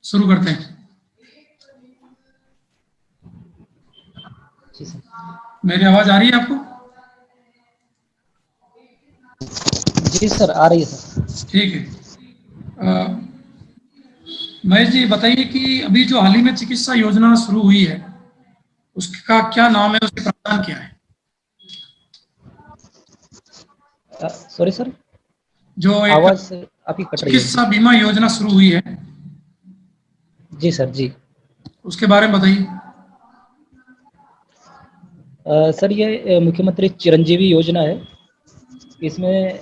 शुरू करते हैं। जी सर। मेरी आवाज आ रही है आपको? जी सर, आ रही है सर। ठीक है। अ, महेश जी बताइए कि अभी जो हाल ही में चिकित्सा योजना शुरू हुई है, उसका क्या नाम है, उसके प्रावधान क्या है? सॉरी सर, जो एक आवाज आपकी कट रही है। चिकित्सा बीमा योजना शुरू हुई है, जी सर जी। उसके बारे में बताइए। सर, ये मुख्यमंत्री चिरंजीवी योजना है। इसमें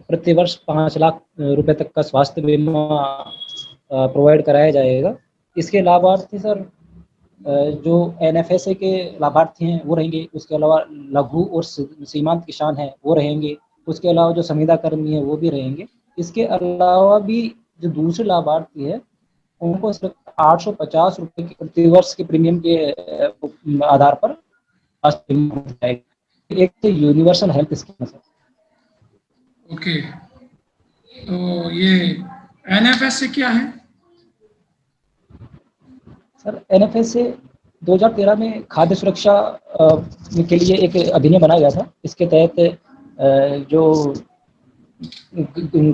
प्रतिवर्ष 5 लाख रुपए तक का स्वास्थ्य बीमा प्रोवाइड कराया जाएगा। इसके लाभार्थी सर, जो एनएफएसए के लाभार्थी हैं वो रहेंगे। उसके अलावा लघु और सीमांत किसान हैं वो रहेंगे। उसके अलावा जो संविदा कर्मी है वो भी रहेंगे। इसके अलावा भी जो दूसरे लाभार्थी है उनको सिर्फ 850 रुपए की प्रतिवर्ष के प्रीमियम के आधार पर स्वास्थ्य बीमा हो जाएगा। एक तो यूनिवर्सल हेल्थ स्कीम है सर। ओके, तो ये एनएफएस से क्या है? सर, एनएफएस से 2013 में खाद्य सुरक्षा के लिए एक अधिनियम बनाया गया था। इसके तहत जो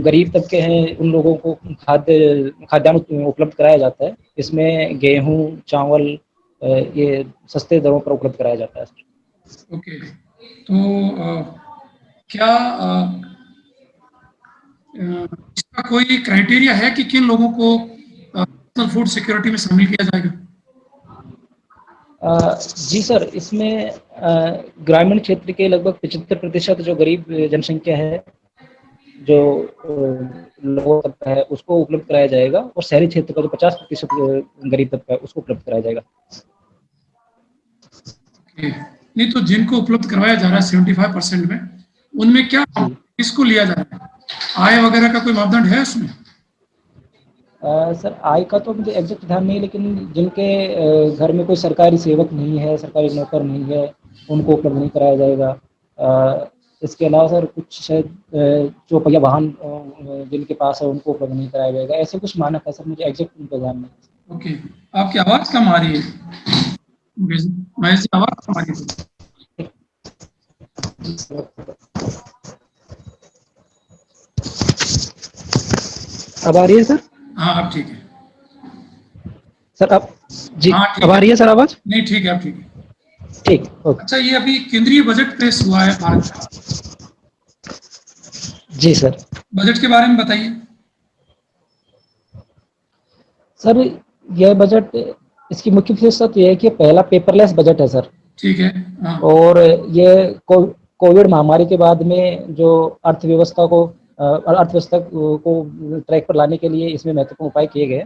गरीब तबके हैं उन लोगों को खाद्यान्न उपलब्ध कराया जाता है। इसमें गेहूं, चावल ये सस्ते दरों पर उपलब्ध कराया जाता है सर। ओके, तो क्या इसका कोई क्राइटेरिया है कि किन लोगों को नेशनल फूड सिक्योरिटी में शामिल किया जाएगा? जी सर, इसमें ग्रामीण क्षेत्र के लगभग 75% जो गरीब जनसंख्या है, जो लोगों तबका है उसको उपलब्ध कराया जाएगा। और शहरी क्षेत्र का जो 50% गरीब तबका है उसको उपलब्ध कराया जाएगा। ओके, नहीं तो जिनको उपलब्ध करवाया जा रहा है 75% में, उनमें क्या जी। किसको लिया जा रहा है? आय वगैरह का कोई मापदंड है उसमें? सर, आय का तो मुझे एग्जैक्ट ध्यान नहीं, लेकिन जिनके घर में कोई सरकारी सेवक नहीं है, सरकारी नौकर नहीं है, उनको उपलब्ध नहीं कराया जाएगा। इसके अलावा सर कुछ शायद चौपहिया वाहन जिनके पास है उनको उपलब्ध नहीं कराया जाएगा। ऐसे कुछ मानक है सर, मुझे एग्जैक्ट उनका ध्यान नहीं। ओके, आपकी आवाज कम आ रही है महेश जी, आवाज कम आ रही है। अब आ रही है सर? हाँ, अब ठीक है। सर अब जी, हाँ अब ठीक आ है। रही है सर आवाज? नहीं ठीक है, अब ठीक है। ठीक, ओके। अच्छा, ये अभी केंद्रीय बजट पेश हुआ है भारत का, जी सर। बजट के बारे में बताइए। सर, यह बजट, इसकी मुख्य विशेषता तो यह है कि पहला पेपरलेस बजट है सर। ठीक है। हाँ। और ये कोविड महामारी के बाद में जो अर्थव्यवस्था को ट्रैक पर लाने के लिए इसमें महत्वपूर्ण उपाय किए गए।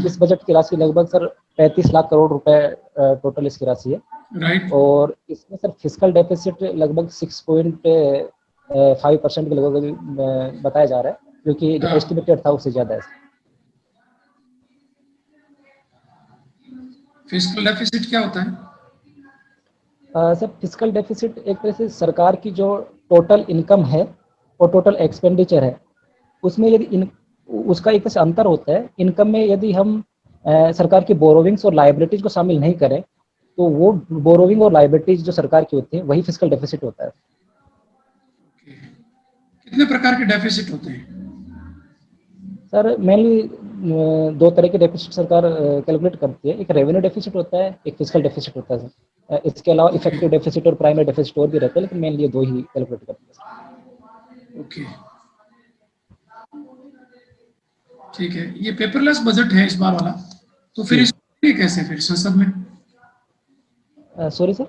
इस बजट की राशि लगभग सर 35 लाख करोड़ रुपए टोटल इसकी राशि है। राइट। और इसमें सर फिजिकल डेफिसिट लगभग 6.5% के लगभग बताया जा रहा है, जो कि जो हाँ, एस्टिमेटेड था उससे ज्यादा है। फिस्कल डेफिसिट क्या होता है? सर, फिजिकल डेफिसिट एक तरह से सरकार की जो टोटल इनकम है और टोटल एक्सपेंडिचर है उसमें यदि उसका एक तरह से अंतर होता है। इनकम में यदि हम सरकार की बोरोविंग्स और लाइबिलिटीज को शामिल नहीं करें तो वो बोरोविंग और लाइबिलिटीज जो सरकार की होती है वही फिजिकल डेफिसिट होता है। कितने प्रकार के डेफिसिट होते हैं? सर, मेनली दो तरह के डेफिसिट सरकार कैलकुलेट करती है। एक रेवेन्यू डेफिसिट होता है, एक फिजिकल डेफिसिट होता है सर। इसके अलावा ओके। इफेक्टिव डेफिसिट और प्राइमरी डेफिसिट और भी रहते हैं, लेकिन मेनली ये दो ही कैलकुलेट करती है। ओके, ठीक है। ये पेपरलेस बजट है इस बार वाला, तो फिर जी। इसको कैसे फिर संसद में? Sorry sir.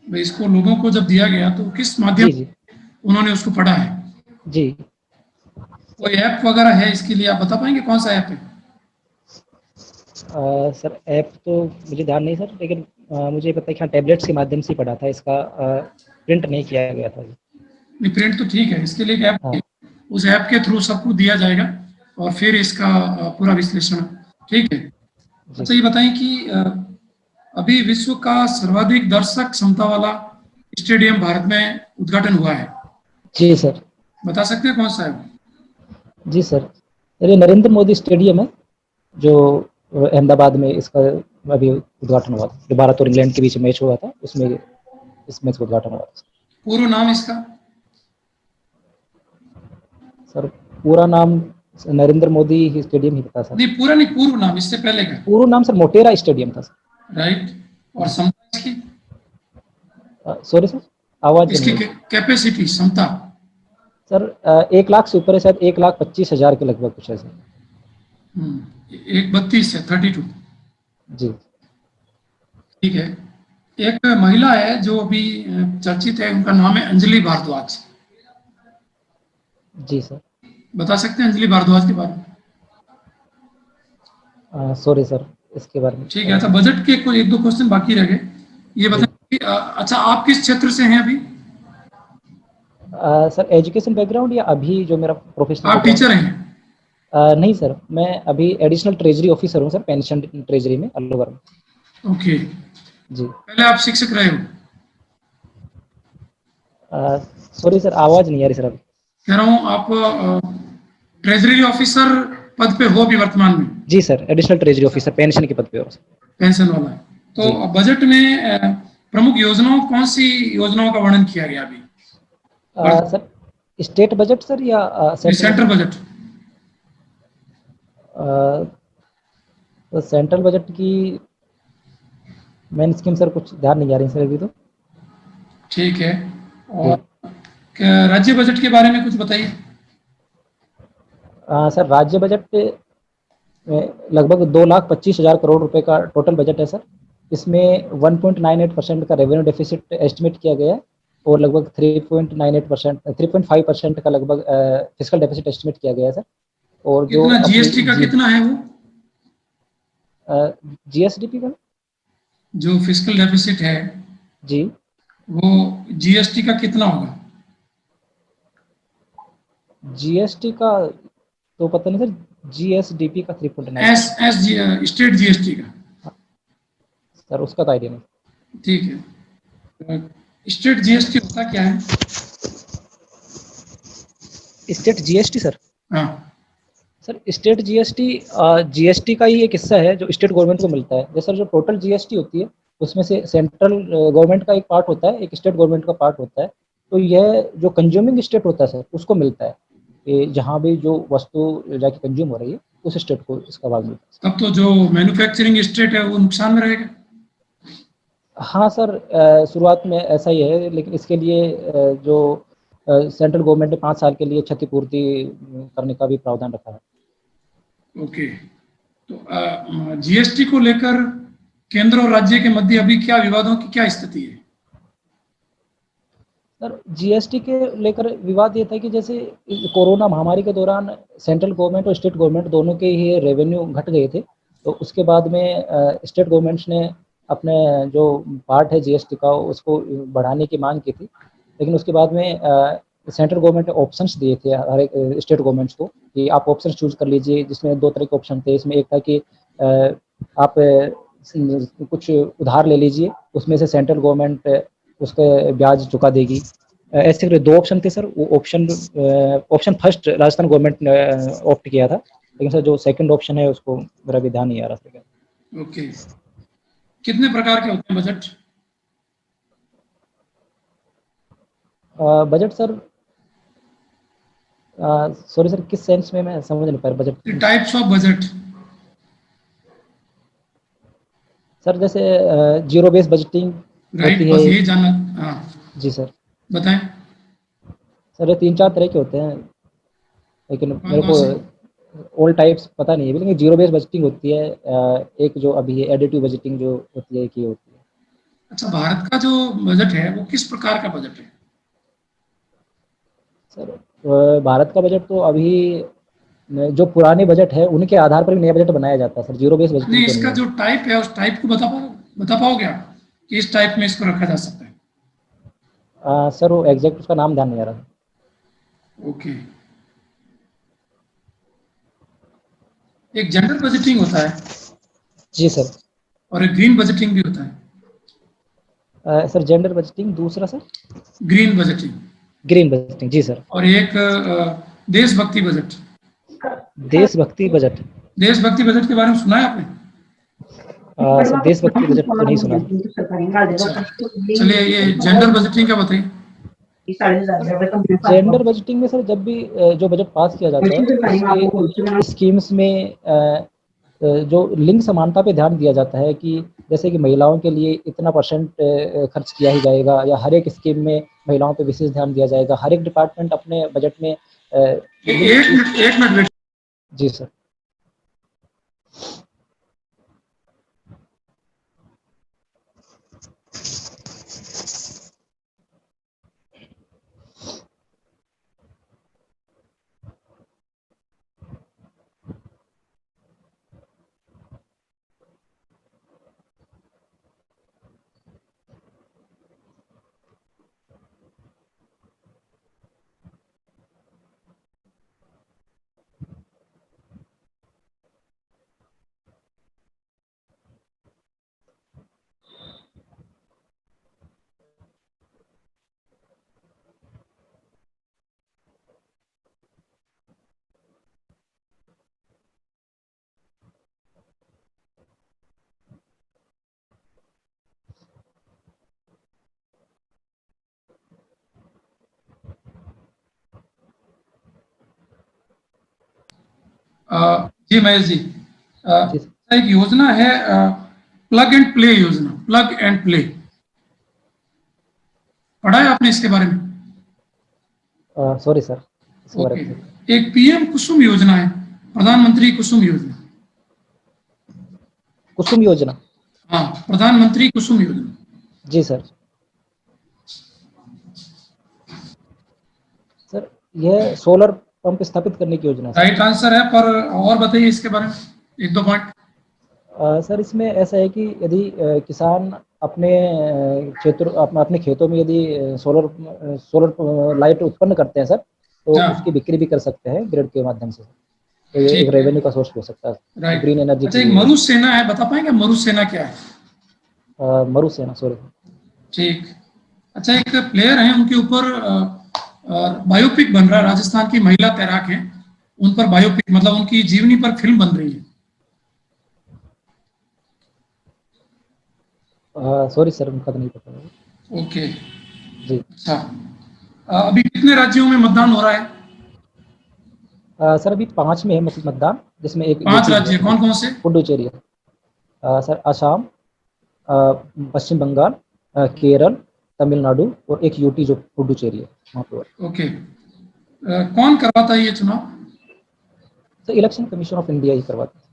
भाई, इसको लोगों को जब दिया गया तो किस माध्यम जी जी से उन्होंने उसको पढ़ा है? जी। कोई ऐप वगैरह है इसके लिए? आप बता पाएंगे कौन सा ऐप है? सर, ऐप तो मुझे ध्यान नहीं सर, लेकिन मुझे पता है कि हाँ, टैबलेट्स के माध्यम से ही पढ़ा था। इसका प्रिंट नहीं किया गया था। नहीं, प्रिंट तो ठीक है, इसके लिए एक ऐप है। हाँ उस ऐप के थ्रू सबको दिया जाएगा और फिर इसका पूरा विश्लेषण। ठीक है। जी अच्छा, ये बताएं कि अभी विश्व का सर्वाधिक दर्शक क्षमता वाला स्टेडियम भारत में उद्घाटन हुआ है, जी सर। बता सकते हैं कौन सा है वो? जी सर, ये नरेंद्र मोदी स्टेडियम है, जो अहमदाबाद में इसका अभी उद्घाटन हुआ था। जो भारत और इंग्लैंड के बीच मैच हुआ था, उसमें इस मैच का उद्घाटन हुआ था। पूरा नाम इसका? सर पूरा नाम नरेंद्र मोदी स्टेडियम ही था सर। नहीं, पूरा नहीं, पूर्व नाम, इससे पहले का। पूरा नाम सर मोटेरा स्टेडियम था सर। राइट। और क्षमता इसकी? सॉरी सर, आवाज इसकी नहीं आई। कैपेसिटी, क्षमता? सर 1 लाख से ऊपर है, शायद 1,32,000 के लगभग कुछ है सर। 132 है, 32। जी ठीक है। एक महिला है जो अभी चर्चित है, उनका नाम है अंजलि भारद्वाज। जी सर। बता सकते हैं अंजलि भारद्वाज के बारे में? सॉरी सर, इसके बारे में ठीक है। अच्छा, बजट के कोई एक दो क्वेश्चन बाकी रह गए। ये बताएं कि अच्छा, आप किस क्षेत्र से हैं अभी? सर एजुकेशन बैकग्राउंड या अभी जो मेरा प्रोफेशनल आप बैकग्राउंड? टीचर हैं? नहीं सर, मैं अभी एडिशनल ट्रेजरी ऑफिसर हूँ सर, पेंशन ट्रेजरी में अलवर में। ओके। जी। पहले आप शिक्षक रहे हो? सॉरी सर, आवाज नहीं आ रही सर अभी। कह रहा हूँ आप ट्रेजरी ऑफिसर पद पे हो अभी वर्तमान में? जी sir, additional treasury officer pension के पद पे हो सर। पेंशन वाला है। तो जी। बजट में प्रमुख योजनाओं, कौन सी योजनाओं का वर्णन किया गया अभी? सर स्टेट बजट सर या सेंट्रल सेंट्रल बजट? बजट? तो सेंट्रल बजट की मेन स्कीम सर कुछ ध्यान नहीं आ रही सर अभी तो। ठीक है। जी। और राज्य बजट के बारे में कुछ बताइए। सर राज्य बजट में लगभग 2,25,000 करोड़ रुपए का टोटल बजट है सर। इसमें 1.98% का रेवेन्यू डेफिसिट एस्टिमेट किया गया है, और लगभग 3.5% का लगभग फिजिकल डेफिसिट एस्टिमेट किया गया है सर। और जो कितना अपनी जीएसटी का कितना है वो? जीएसडीपी का? जो फिस्कल डेफिसिट है, जी। वो जीएसटी का कितना होगा? जीएसटी का तो पता नहीं सर, जीएसडीपी का 3.9। S S G state GST का? सर उसका तो आइडिया नहीं। ठीक है। स्टेट जीएसटी होता क्या है? State GST sir? हाँ। सर स्टेट जीएसटी जीएसटी का ही एक हिस्सा है जो स्टेट गवर्नमेंट को मिलता है। जैसे जो टोटल जीएसटी होती है, उसमें से सेंट्रल गवर्नमेंट का एक पार्ट होता है, एक स्टेट गवर्नमेंट का पार्ट होता है। तो यह जो कंज्यूमिंग स्टेट होता है सर, उसको मिलता है। कि जहाँ भी जो वस्तु जाके कंज्यूम हो रही है, उस स्टेट को इसका भाग मिलता है। तब तो जो मैन्युफैक्चरिंग स्टेट है वो नुकसान में रहेगा। हाँ सर, शुरुआत में ऐसा ही है, लेकिन इसके लिए जो सेंट्रल गवर्नमेंट ने 5 साल के लिए क्षतिपूर्ति करने का भी प्रावधान रखा है। ओके। तो जीएसटी को लेकर केंद्र और राज्य के मध्य अभी क्या विवादों की क्या स्थिति है? सर जीएसटी के लेकर विवाद ये था कि जैसे कोरोना महामारी के दौरान सेंट्रल गवर्नमेंट और स्टेट गवर्नमेंट दोनों के ही रेवेन्यू घट गए थे। तो उसके बाद में स्टेट गवर्नमेंट्स ने अपने जो पार्ट है जीएसटी का उसको बढ़ाने की मांग की थी। लेकिन उसके बाद में सेंट्रल गवर्नमेंट ने ऑप्शंस दिए थे हर एक स्टेट गवर्नमेंट्स को कि आप ऑप्शन चूज कर लीजिए, जिसमें 2 तरह के ऑप्शन थे। इसमें एक था कि आप कुछ उधार ले लीजिए, उसमें से सेंट्रल गवर्नमेंट उसके ब्याज चुका देगी। ऐसे करके 2 ऑप्शन थे सर। वो ऑप्शन फर्स्ट राजस्थान गवर्नमेंट ने ऑप्ट किया था, लेकिन सर जो सेकंड ऑप्शन है उसको मेरा भी ध्यान नहीं आ रहा था। ओके। कितने प्रकार के होते हैं budget? Budget sir, sorry sir, किस सेंस में मैं समझ नहीं पा रहा budget? Types of budget? Sir जैसे जीरो बेस बजटिंग राइट, होती है। बस यही जानना। हाँ, जी सर। बताएं। सर ये 3-4 तरह के होते हैं, लेकिन कौन मेरे कौन को से? ऑल टाइप्स पता नहीं है। लेकिन जीरो बेस बजटिंग होती है, एक जो अभी है एडिटिव बजटिंग जो होती है, एक ये होती है। अच्छा, भारत का जो बजट है वो किस प्रकार का बजट है? सर भारत का बजट तो अभी जो पुराने बजट है उनके आधार पर भी नया बजट बनाया जाता है सर, जीरो बेस नहीं, बजटिंग तो नहीं इसका है। जो टाइप है उस टाइप को बता पाओगे आप कि इस टाइप में इसको रखा जा सकता है? सर वो एग्जैक्ट उसका नाम ध्यान नहीं आ रहा। ओके। एक जनरल बजटिंग होता है जी सर। और एक ग्रीन बजटिंग भी होता है। सर जेंडर बजटिंग दूसरा sir? Green budgeting. Green budgeting, जी सर। और एक देशभक्ति बजट। देशभक्ति बजट। देशभक्ति बजट के बारे में सुना है आपने? सर देशभक्ति बजट तो नहीं सुना। अच्छा, चलिए ये जेंडर बजटिंग का बताइए। जेंडर बजटिंग में सर जब भी जो बजट पास किया जाता है उसके स्कीम्स में जो लिंग समानता पे ध्यान दिया जाता है कि जैसे कि महिलाओं के लिए इतना परसेंट खर्च किया ही जाएगा, या हर एक स्कीम में महिलाओं पे विशेष ध्यान दिया जाएगा। हर एक डिपार्टमेंट अपने बजट में एक मिनट वेट। जी सर। जी महेश जी, एक योजना है प्लग एंड प्ले योजना, प्लग एंड प्ले, पढ़ा है आपने इसके बारे में? Sorry sir, okay. एक पीएम कुसुम योजना है, प्रधानमंत्री कुसुम योजना। कुसुम योजना? हाँ, प्रधानमंत्री कुसुम योजना। जी सर। सर यह सोलर पंप स्थापित करने की योजना है। राइट आंसर है, पर और बताइए इसके बारे में एक दो पॉइंट। सर इसमें ऐसा है कि यदि किसान अपने क्षेत्र अपने खेतों में यदि सोलर लाइट उत्पन्न करते हैं सर, तो उसकी बिक्री भी कर सकते हैं ग्रिड के माध्यम से, तो ये एक रेवेन्यू का सोर्स हो सकता है। Right, green energy. अच्छा, एक मरुसेना है, बता पाएंगे मरुसेना क्या है? मरुसेना, सॉरी। ठीक, अच्छा, एक प्लेयर है, उनके ऊपर बायोपिक बन रहा है, राजस्थान की महिला तैराक है, उन पर बायोपिक मतलब उनकी जीवनी पर फिल्म बन रही है। सॉरी सर, उनका तो नहीं पता। ओके जी। अच्छा, अभी कितने राज्यों में मतदान हो रहा है? सर अभी 5 में है मतदान, जिसमें एक 5 राज्य कौन कौन से? पुडुचेरी है। सर असम, पश्चिम बंगाल, केरल, तमिलनाडु और एक यूटी जो पुडुचेरी है वहाँ पे। ओके, कौन करवाता है ये चुनाव? तो इलेक्शन कमीशन ऑफ इंडिया ही करवाता है।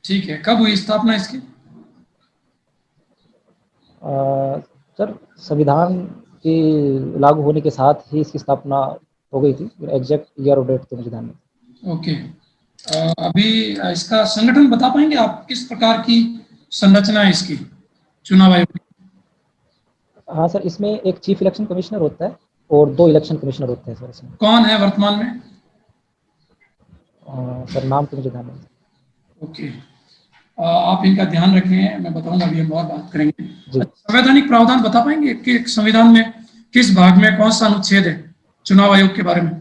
ठीक है, कब हुई स्थापना इसकी? सर संविधान के लागू होने के साथ ही इसकी स्थापना हो गई थी, एग्जैक्ट ईयर और डेट तो मुझे ध्यान नहीं। ओके, अभी इसका संगठन बता पाएंगे आप, किस प्रकार की संरचना है इसकी चुनाव आयोग की? हाँ सर, इसमें एक चीफ इलेक्शन कमिश्नर होता है और 2 इलेक्शन कमिश्नर होते हैं सर इसमें। कौन है वर्तमान में? सर नाम तो मुझे ध्यान नहीं। ओके, आप इनका ध्यान रखें, मैं बताऊंगा, अभी हम और बात करेंगे। जी। संवैधानिक प्रावधान बता पाएंगे कि संविधान में किस भाग में कौन सा अनुच्छेद है चुनाव आयोग के बारे में?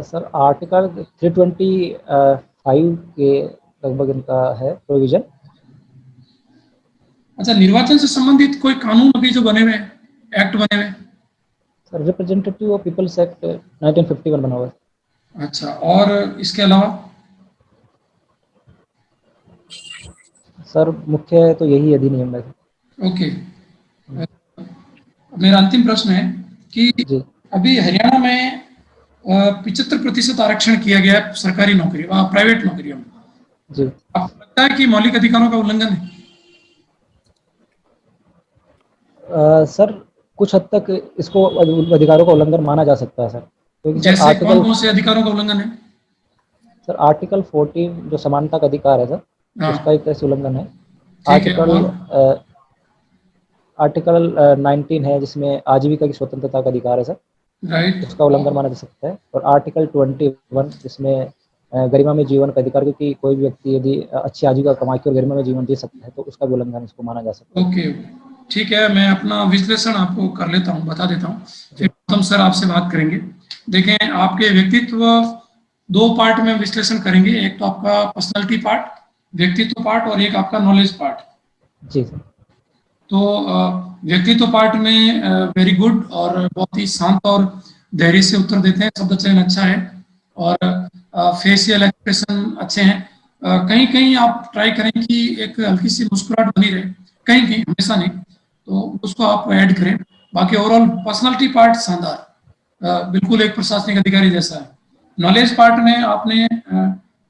सर आर्टिकल 325 के लगभग इनका है प्रोविजन। अच्छा, निर्वाचन से संबंधित कोई कानून अभी जो बने हुए हैं, एक्ट बने हुए हैं? Sir representative of peoples act 1951 बना हुआ है। अच्छा, और इसके अलावा? सर मुख्य तो यही अधिनियम है। ओके, मेरा अंतिम प्रश्न है कि अभी हरियाणा में 75% आरक्षण किया गया है सरकारी नौकरी, प्राइवेट नौकरियों में। जी। आपको लगता है कि मौलिक अधिकारों का उल्लंघन है? सर कुछ हद तक इसको अधिकारों का उल्लंघन माना जा सकता है सर, क्योंकि जैसे कौन कौन से अधिकारों का उल्लंघन है? सर आर्टिकल 14 जो समानता का अधिकार है सर, उसका एक तरह से उल्लंघन है। आर्टिकल 19 है जिसमें आजीविका की स्वतंत्रता का अधिकार है सर, राइट, उसका उल्लंघन माना जा सकता है। और आर्टिकल 21 जिसमें गरिमा में जीवन का अधिकार, क्योंकि कोई भी व्यक्ति यदि अच्छी आजीविका कमा के और गरिमा में जीवन दे सकता है तो उसका भी उल्लंघन इसको माना जा सकता है। ओके, ठीक है, मैं अपना विश्लेषण आपको कर लेता हूँ, बता देता हूँ, फिर गौतम सर आपसे बात करेंगे। देखें, आपके व्यक्तित्व दो पार्ट में विश्लेषण करेंगे, एक तो आपका पर्सनालिटी पार्ट, व्यक्तित्व पार्ट, और एक आपका नॉलेज पार्ट। जी सर। तो व्यक्तित्व पार्ट में वेरी गुड और बहुत ही शांत और धैर्य से उत्तर देते हैं, शब्द चयन अच्छा है और फेशियल एक्सप्रेशन अच्छे हैं। कहीं कहीं आप ट्राई करें कि एक हल्की सी मुस्कुराहट बनी रहे, कहीं कहीं, हमेशा नहीं, तो उसको आप ऐड करें। बाकी ओवरऑल पर्सनालिटी पार्ट शानदार, बिल्कुल एक प्रशासनिक अधिकारी जैसा है। नॉलेज पार्ट में आपने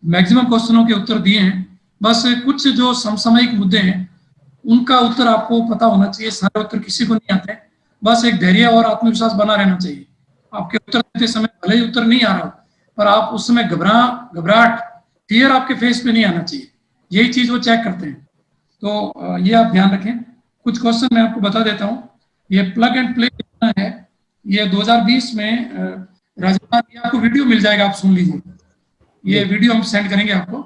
मैक्सिमम क्वेश्चनों के उत्तर दिए हैं, बस कुछ जो समसामयिक मुद्दे हैं उनका उत्तर आपको पता होना चाहिए, सारे उत्तर किसी को नहीं आते। बस एक धैर्य और आत्मविश्वास बना रहना चाहिए। आपके उत्तर देते समय भले ही उत्तर नहीं आ रहा हो, पर आप उस समय घबराहट, फियर आपके फेस पे नहीं आना चाहिए। यही चीज वो चेक करते हैं। तो ये आप ध्यान रखें। कुछ क्वेश्चन मैं आपको बता देता हूँ। ये प्लग एंड प्ले है, ये 2020 में राजस्थान, ये आपको वीडियो मिल जाएगा, आप सुन लीजिए। ये वीडियो हम सेंड करेंगे आपको,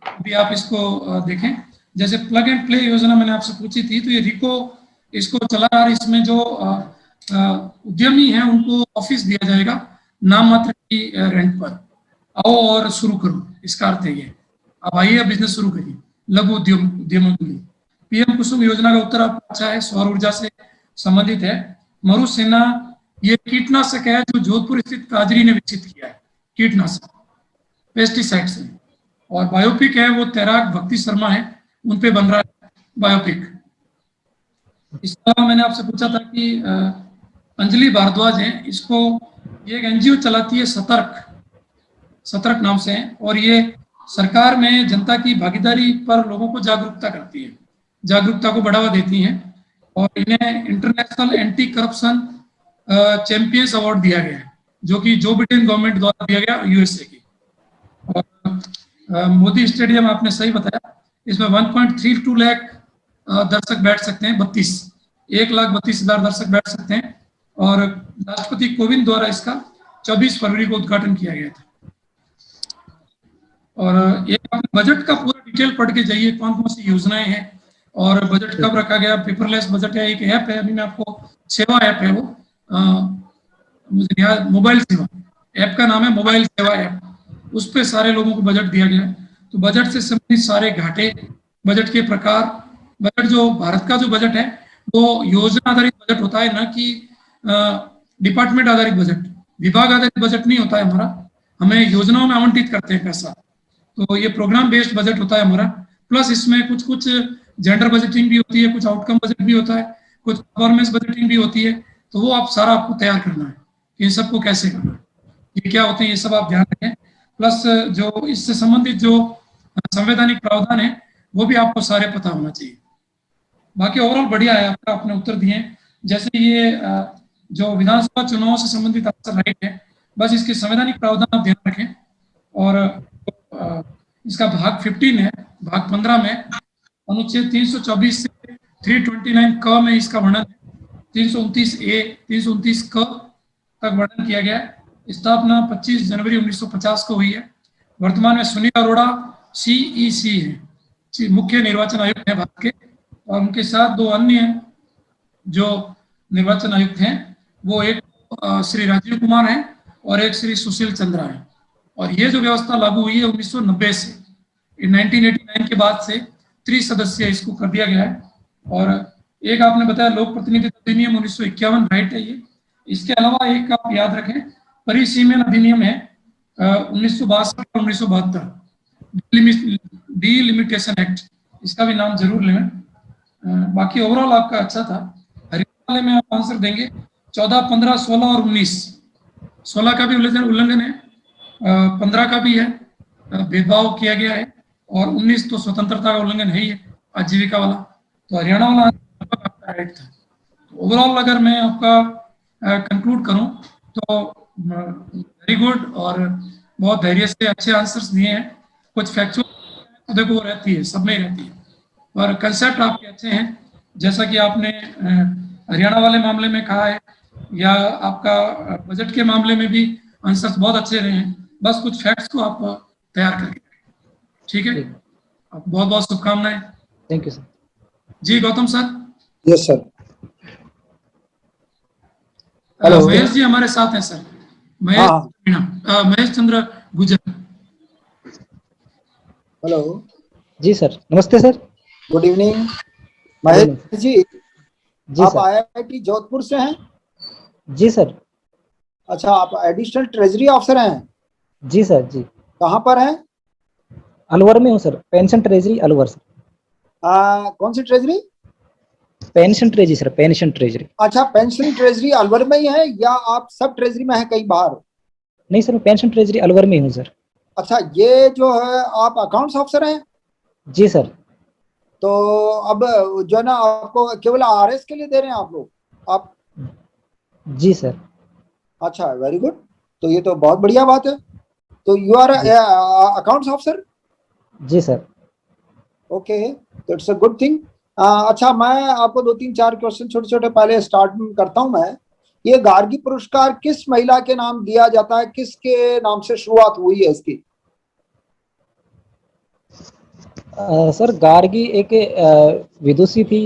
अभी आप इसको देखें। जैसे प्लग एंड प्ले योजना मैंने आपसे पूछी थी, तो ये रिको इसको चला रहा है। इसमें जो उद्यमी हैं उनको ऑफिस दिया जाएगा नाम मात्र की रेंट पर। आओ और शुरू करो, इसका अर्थ है ये, अब आइए बिजनेस शुरू करिए, लघु उद्यमों के लिए। पीएम कुसुम योजना का उत्तर आपका अच्छा है, सौर ऊर्जा से संबंधित है। मरुसेना ये कीटनाशक है जो जोधपुर स्थित काजरी ने विकसित किया है, कीटनाशक पेस्टिसाइड से। और बायोपिक है वो तैराक भक्ति शर्मा है, उन पे बन रहा है बायोपिक। इसके अलावा मैंने आपसे पूछा था कि अंजलि भारद्वाज है, इसको ये एक एनजीओ चलाती है, सतर्क नाम से है, और ये सरकार में जनता की भागीदारी पर लोगों को जागरूकता करती है, जागरूकता को बढ़ावा देती हैं। और इन्हें international anti corruption champions award दिया गया है, जो कि जो बिडेन गवर्नमेंट द्वारा दिया गया, यूएसए की। और मोदी स्टेडियम आपने सही बताया, इसमें 1.32 लाख दर्शक बैठ सकते हैं, 1,32,000 दर्शक बैठ सकते हैं। और राष्ट्रपति कोविंद द्वारा इसका 24 फरवरी को उद्घाटन किया गया था। और एक बजट का पूरा डिटेल पढ़ के जाइए, कौन कौन सी योजनाएं हैं और बजट कब रखा गया। पेपरलेस बजट है, एक ऐप है, अभी मैं आपको, सेवा ऐप है वो, मुझे याद, मोबाइल सेवा ऐप का नाम है, मोबाइल सेवा ऐप, उस पर सारे लोगों को बजट दिया गया है। तो बजट से संबंधित सारे घाटे, बजट के प्रकार, बजट जो भारत का जो बजट है वो योजना आधारित बजट होता है, ना कि डिपार्टमेंट आधारित बजट, विभाग आधारित बजट नहीं होता है हमारा। हमें योजनाओं में आवंटित करते हैं पैसा, तो ये प्रोग्राम बेस्ड बजट होता है हमारा। प्लस इसमें कुछ कुछ जेंडर बजटिंग भी होती है, कुछ आउटकम बजट भी होता है, कुछ परफॉर्मेंस बजटिंग भी होती है। तो वो आप सारा आपको तैयार करना है कि इन सबको कैसे करना है, ये क्या होते हैं, ये सब आप ध्यान रखें। प्लस जो इससे संबंधित जो संवैधानिक प्रावधान है वो भी आपको सारे पता होना चाहिए। बाकी ओवरऑल बढ़िया है आपका, आपने उत्तर दिए। जैसे ये जो विधानसभा चुनाव से संबंधित आंसर राइट है, बस इसके संवैधानिक प्रावधान आप ध्यान रखें। और इसका भाग 15 है, भाग 15 में अनुच्छेद 324 से 329 क में इसका वर्णन है, 329 ए 329 क तक वर्णन किया गया है। स्थापना 25 जनवरी 1950 को हुई है। वर्तमान में सुनील अरोड़ा CEC है, मुख्य निर्वाचन आयुक्त है भारत के, और उनके साथ दो अन्य जो निर्वाचन आयुक्त हैं, वो एक श्री राजीव कुमार हैं और एक श्री सुशील चंद्रा हैं। और ये जो व्यवस्था लागू हुई है 1990 से, 1989 के बाद से त्रिसदस्यीय इसको कर दिया गया है। और एक आपने बताया लोक प्रतिनिधित्व अधिनियम 1951 राइट है ये। इसके अलावा एक आप याद रखें, परिसीमन अधिनियम है 1962 और 1972, डिलिमिटेशन एक्ट, इसका भी नाम जरूर लें। बाकी ओवरऑल आपका अच्छा था। हरियाणा वाले में आप आंसर देंगे 14, 15, 16 और 19। 16 का भी उल्लंघन है, 15 का भी है, भेदभाव किया गया है, और 19 तो स्वतंत्रता का उल्लंघन है ही है, आजीविका वाला। तो हरियाणा वाला आपका राइट था। तो ओवरऑल अगर मैं आपका कंक्लूड करूं तो वेरी गुड, और बहुत धैर्य से अच्छे आंसर्स दिए हैं। कुछ फैक्चुअल तो देखो वो रहती है, सब में रहती है, और कंसेप्ट आपके अच्छे हैं, जैसा कि आपने हरियाणा वाले मामले में कहा है, या आपका बजट के मामले में भी आंसर्स बहुत अच्छे रहे हैं। बस कुछ फैक्ट्स को आप तैयार करके, ठीक है। बहुत बहुत शुभकामनाएं। Thank you sir. जी Gautam sir. Yes sir. Mahesh ji हमारे साथ हैं सर। महेश हाँ मीणा, महेश चंद्र गुजर। हेलो, जी सर, नमस्ते sir. Good evening good evening. Mahesh ji. जी आप सर। आईआईटी जोधपुर से हैं? जी सर। अच्छा, आप एडिशनल ट्रेजरी ऑफिसर हैं? जी सर। जी, कहाँ पर हैं? अलवर में हूँ sir, pension treasury Alwar sir. कौन सी treasury? Pension treasury sir, pension treasury. अच्छा, पेंशन ट्रेजरी अलवर में ही है या आप सब ट्रेजरी में है कहीं बाहर? नहीं सर, मैं पेंशन ट्रेजरी अलवर में ही हूँ सर। अच्छा, ये जो है आप अकाउंट्स ऑफिसर हैं? जी सर। तो अब जो है ना, आपको केवल आरएस के लिए दे रहे हैं आप लोग? आप जी सर। अच्छा, वेरी गुड। तो ये तो बहुत बढ़िया बात है। तो यू आर जी। Accounts officer? जी सर। ओके, तो इट्स अ गुड थिंग। अच्छा, मैं आपको दो तीन चार क्वेश्चन छोटे छोटे पहले स्टार्ट करता हूं मैं। ये गार्गी पुरस्कार किस महिला के नाम दिया जाता है, किसके नाम से शुरुआत हुई है इसकी? सर, गार्गी एक विदुषी थी,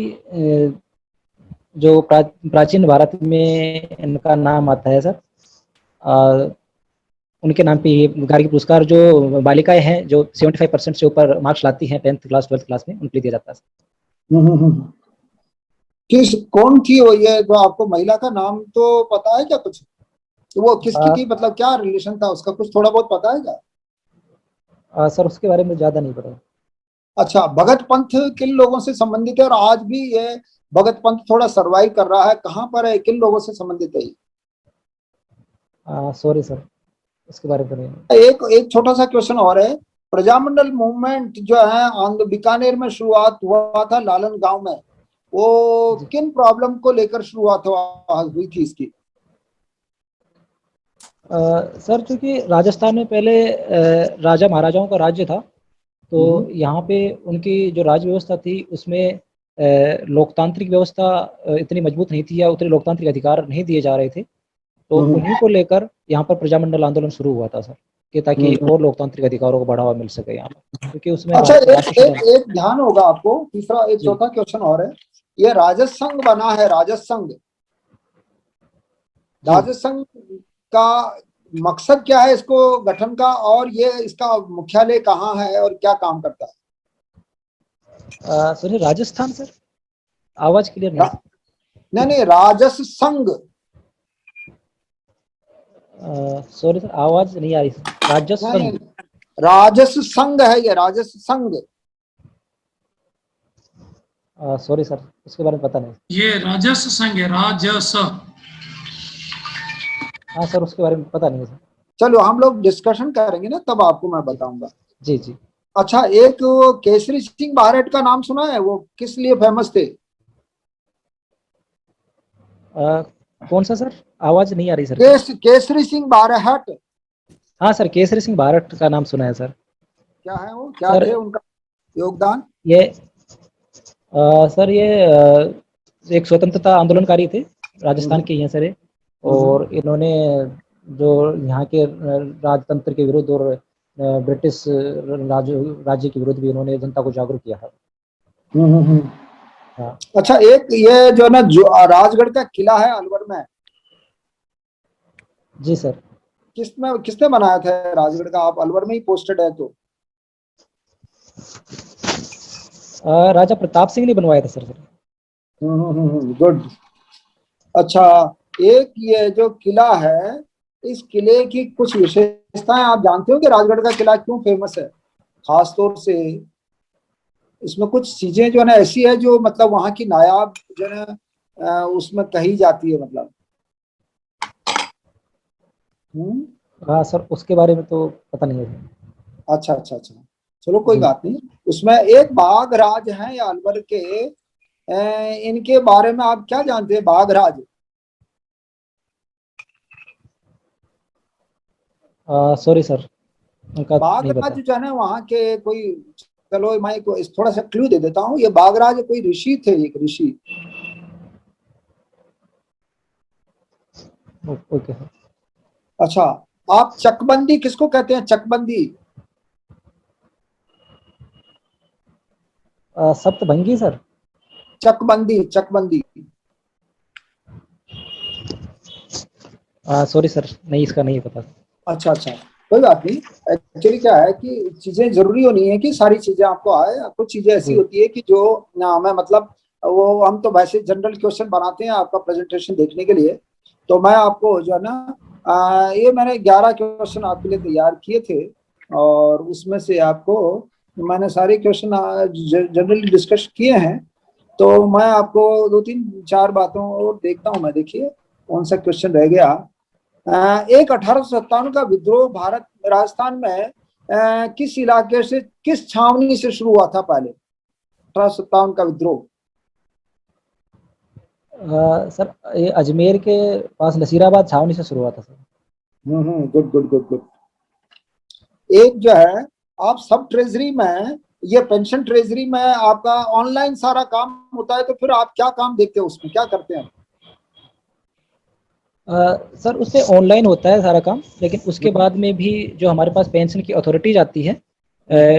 जो प्राचीन भारत में इनका नाम आता है सर। अ, उनके नाम पे ये गार्गी पुरस्कार, जो बालिकाएं हैं जो 75% से ऊपर मार्क्स लाती हैं 10th क्लास 12th क्लास में, उनके लिए दिया जाता है सर। किस कौन थी वो, ये जो आपको महिला का नाम तो पता है क्या कुछ? तो वो किसकी थी, मतलब क्या रिलेशन था उसका, कुछ थोड़ा बहुत पता है क्या? सर, उसके बारे में ज़्यादा नहीं पता। अच्छा, भगत पंथ किन लोगों से संबंधित है, और आज भी ये भगत पंथ थोड़ा सरवाइव कर रहा है, कहाँ पर है, किन लोगों से संबंधित है ये? सॉरी सर, उसके बारे में तो नहीं। एक एक छोटा सा क्वेश्चन और है। प्रजामंडल मूवमेंट जो है आंध्र बीकानेर में शुरुआत हुआ था, लालन गांव में, वो जी। किन प्रॉब्लम को लेकर शुरुआत हुई थी इसकी? सर, चूंकि राजस्थान में पहले राजा महाराजाओं का राज्य था, तो यहाँ पे उनकी जो राज्य व्यवस्था थी उसमें लोकतांत्रिक व्यवस्था इतनी मजबूत नहीं थी, या उतने लोकतांत्रिक अधिकार नहीं दिए जा रहे थे। तो उन्हीं को लेकर यहाँ पर प्रजामंडल आंदोलन शुरू हुआ था सर, कि ताकि और लोकतांत्रिक अधिकारों को बढ़ावा मिल सके यहाँ पर, क्योंकि उसमें अच्छा, एक राष्ट्र एक एक ध्यान होगा आपको, तीसरा एक जी। चौथा क्वेश्चन और है। ये राजसंघ बना है, राजसंघ, जी। राजसंघ का मकसद क्या है इसको गठन का, और ये इसका मुख्यालय कहाँ है और क्या काम करता है? सर, राजस्थान सर, आवाज क्लियर नहीं। नहीं नहीं, राजस संघ। सॉरी सर, आवाज नहीं आ रही सर। राजस्व नहीं संघ। नहीं, राजस संघ है ये, राजस संघ। सॉरी सर, उसके बारे में पता नहीं। ये राजस संघ है, राजस। हाँ सर, उसके बारे में पता नहीं है सर। चलो, हम लोग डिस्कशन करेंगे ना, तब आपको मैं जी। बताऊंगा। जी। जी। अच्छा, एक वो केसरी सिंह बारट का नाम सुना है? वो किस लिए फेमस थे? अ, कौन सा सर? आवाज नहीं आ रही सर। केसरी सिंह बारहट। हाँ सर, केसरी सिंह भारत का नाम सुना है सर। क्या है वो, क्या सर थे उनका योगदान? ये सर, ये एक स्वतंत्रता आंदोलनकारी थे, राजस्थान के ही हैं सर ये। हम्म, और इन्होंने जो यहाँ के राजतंत्र के विरुद्ध और ब्रिटिश राज्य के विरुद्ध भी इन्होंने जनता को जागरूक किया था। हम्म। हाँ। अच्छा, एक ये जो है ना, जो राजगढ़ का किला है अलवर में, जी सर। किसने बनाया था राजगढ़ का? आप अलवर में ही पोस्टेड है तो। राजा प्रताप सिंह ने बनवाया था सर। गुड। अच्छा, एक ये जो किला है, इस किले की कुछ विशेषताएं आप जानते हो कि राजगढ़ का किला क्यों फेमस है खास तौर से? इसमें कुछ चीजें जो है ना ऐसी है जो मतलब वहां की नायाब जो है ना, उसमें कही जाती है मतलब। हम्म। हाँ सर, उसके बारे में तो पता नहीं है। अच्छा अच्छा अच्छा, चलो कोई जी। बात नहीं। उसमें एक बाघराज है या अलवर के, इनके बारे में आप क्या जानते हैं, बाघराज? सॉरी सर, उनका नहीं बाघराज पता। जो है ना वहाँ के कोई, चलो मैं को थोड़ा सा क्लू दे देता हूँ। ये बाघराज कोई ऋषि थे, एक ऋषि। Okay sir. अच्छा, आप चकबंदी किसको कहते हैं, चकबंदी? सप्तभंगी सर। चकबंदी, चकबंदी। सॉरी सर, नहीं, इसका नहीं पता। अच्छा अच्छा, कोई बात नहीं। एक्चुअली क्या है कि चीजें जरूरी होनी है कि सारी चीजें आपको आए। कुछ चीजें ऐसी जी। होती है कि जो ना हमें मतलब वो हम तो वैसे जनरल क्वेश्चन बनाते हैं आपका प्रेजेंटेशन देखने के लिए। तो मैं आपको जो है ना ये मैंने 11 क्वेश्चन आपके लिए तैयार किए थे और उसमें से आपको मैंने सारे क्वेश्चन जनरली डिस्कस किए हैं। तो मैं आपको 2 3 4 बातों और देखता हूँ मैं, देखिए कौन सा क्वेश्चन रह गया। एक 1857 का विद्रोह भारत राजस्थान में किस इलाके से, किस छावनी से शुरू हुआ था पहले? 1857 का विद्रोह। सर, ये अजमेर के पास नसीराबाद छावनी से शुरू हुआ था sir. Good good good good. एक जो है आप सब ट्रेजरी में, ये पेंशन ट्रेजरी में आपका ऑनलाइन सारा काम होता है, तो फिर आप क्या काम देखते हो उसमें, क्या करते हैं? सर, उससे ऑनलाइन होता है सारा काम, लेकिन उसके बाद में भी जो हमारे पास पेंशन की अथॉरिटी जाती है,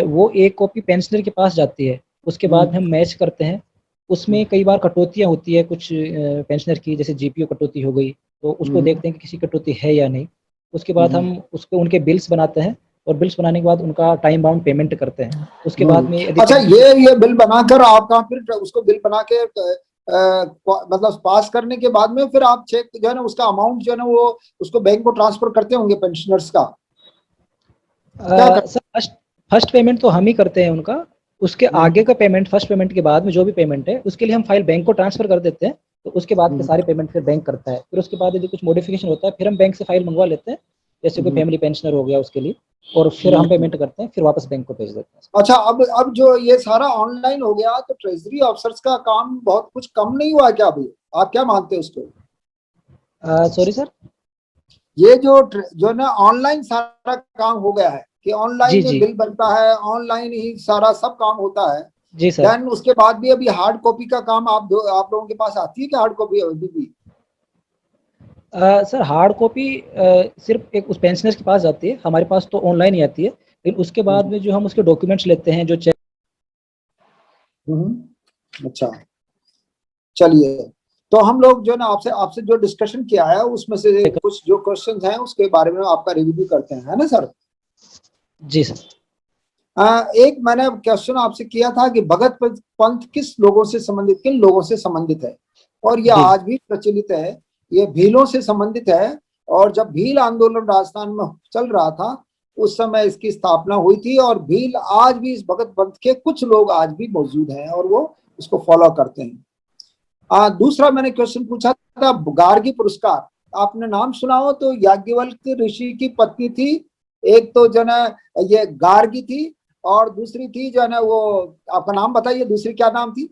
वो एक कॉपी पेंशनर के पास जाती है। उसके बाद हम मैच करते हैं। उसमें कई बार कटौतियाँ होती है कुछ पेंशनर की, जैसे जीपीओ कटौती हो गई, तो उसको देखते हैं कि किसी कटौती है या नहीं। उसके बाद हम उसको उनके बिल्स बनाते हैं, और बिल्स बनाने के बाद उनका टाइम बाउंड पेमेंट करते हैं। उसके बाद में यदि अच्छा, ये बिल बनाकर आपका फिर उसको बिल बना के मतलब पास करने के बाद में फिर आप चेक जो है ना उसका अमाउंट जो है ना वो उसको बैंक को ट्रांसफर करते होंगे पेंशनर्स का, क्या कर? सर, फर्स्ट फर्स्ट पेमेंट तो हम ही करते हैं उनका। उसके आगे का पेमेंट, फर्स्ट पेमेंट के बाद में जो भी पेमेंट है उसके लिए हम फाइल बैंक को ट्रांसफर कर देते हैं। तो उसके बाद के सारे पेमेंट फिर बैंक करता है। फिर उसके बाद यदि कुछ मॉडिफिकेशन होता है फिर हम बैंक से फाइल मंगवा लेते हैं, जैसे कोई फैमिली पेंशनर हो गया उसके लिए, और फिर हम पेमेंट करते हैं, फिर वापस बैंक को भेज देते हैं। अच्छा, अब जो ये सारा ऑनलाइन हो गया तो ट्रेजरी ऑफिसर्स का काम बहुत कुछ कम नहीं हुआ क्या अभी? आप क्या मानते हैं उसको? Sorry sir. ये जो ना ऑनलाइन सारा काम हो गया है कि जी ऑनलाइन ही जी बिल बनता है, ऑनलाइन ही सारा सब काम होता है। जी सर। देन उसके बाद भी अभी हार्ड कॉपी का काम आप लोगों के पास आती है कि हार्ड कॉपी अभी भी? सर, हार्ड कॉपी सिर्फ एक उस पेंशनर के पास जाती है, हमारे पास तो ऑनलाइन ही आती है। लेकिन उसके बाद में जो हम उसके डॉक्यूमेंट्स लेते हैं, जो चेक। अच्छा, चलिए। तो हम लोग जो ना आपसे आपसे जो डिस्कशन किया है उसमें से कुछ जो क्वेश्चंस हैं उसके बारे में आपका रिव्यू करते हैं, है ना सर? जी सर। एक मैंने क्वेश्चन आपसे किया था कि भगत पंथ किस लोगों से संबंधित, किन लोगों से संबंधित है? और यह जी आज भी प्रचलित है, ये भीलों से संबंधित है। और जब भील आंदोलन राजस्थान में चल रहा था उस समय इसकी स्थापना हुई थी, और भील आज भी इस भगत पंथ के कुछ लोग आज भी मौजूद हैं और वो इसको फॉलो करते हैं। दूसरा मैंने क्वेश्चन पूछा था गार्गी पुरस्कार, आपने नाम सुना हो तो याज्ञवल्क्य ऋषि की पत्नी थी, एक तो जो है ये गार्गी थी, और दूसरी थी जो है ना वो, आपका नाम बताइए, दूसरी क्या नाम थी?